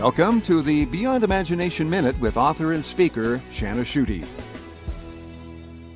Welcome to the Beyond Imagination Minute with author and speaker Shana Schutte.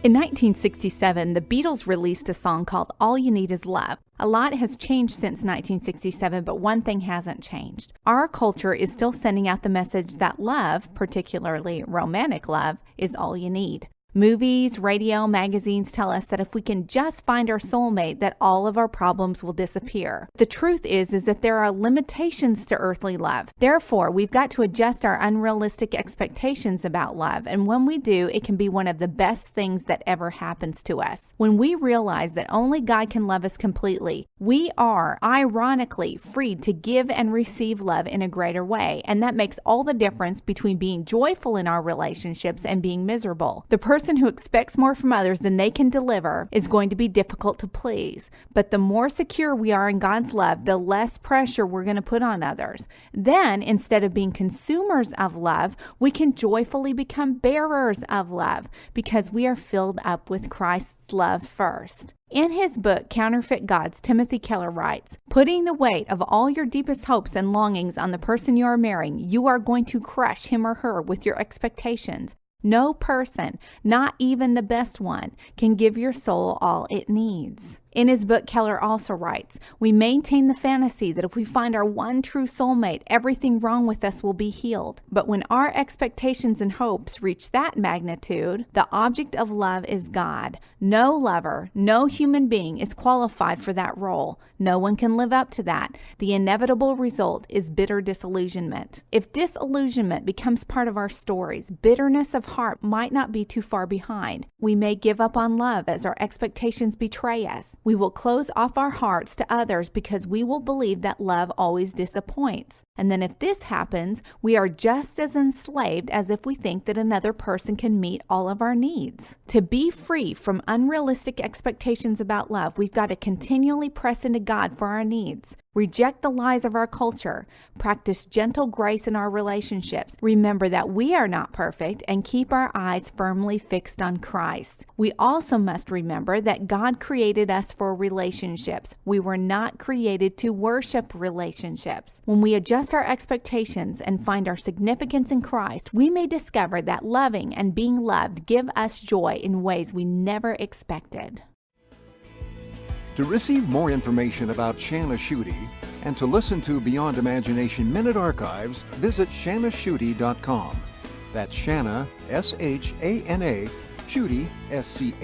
In 1967, the Beatles released a song called All You Need Is Love. A lot has changed since 1967, but one thing hasn't changed. Our culture is still sending out the message that love, particularly romantic love, is all you need. Movies, radio, magazines tell us that if we can just find our soulmate, that all of our problems will disappear. The truth is that there are limitations to earthly love. Therefore, we've got to adjust our unrealistic expectations about love, and when we do, it can be one of the best things that ever happens to us. When we realize that only God can love us completely, we are, ironically, freed to give and receive love in a greater way, and that makes all the difference between being joyful in our relationships and being miserable. The person who expects more from others than they can deliver is going to be difficult to please. But the more secure we are in God's love, the less pressure we're going to put on others. Then, instead of being consumers of love, we can joyfully become bearers of love because we are filled up with Christ's love first. In his book, Counterfeit Gods, Timothy Keller writes, "Putting the weight of all your deepest hopes and longings on the person you are marrying, you are going to crush him or her with your expectations. No person, not even the best one, can give your soul all it needs." In his book, Keller also writes, "We maintain the fantasy that if we find our one true soulmate, everything wrong with us will be healed. But when our expectations and hopes reach that magnitude, the object of love is God. No lover, no human being is qualified for that role. No one can live up to that. The inevitable result is bitter disillusionment. If disillusionment becomes part of our stories, bitterness of heart might not be too far behind. We may give up on love as our expectations betray us. We will close off our hearts to others because we will believe that love always disappoints. And then if this happens, we are just as enslaved as if we think that another person can meet all of our needs. To be free from unrealistic expectations about love, we've got to continually press into God for our needs. Reject the lies of our culture. Practice gentle grace in our relationships. Remember that we are not perfect and keep our eyes firmly fixed on Christ. We also must remember that God created us for relationships. We were not created to worship relationships. When we adjust our expectations and find our significance in Christ, we may discover that loving and being loved give us joy in ways we never expected. To receive more information about Shana Schutte and to listen to Beyond Imagination Minute archives, visit shanaschutte.com. That's Shana, S-H-A-N-A, Schutte, S-C-H-U-T-T-E.com.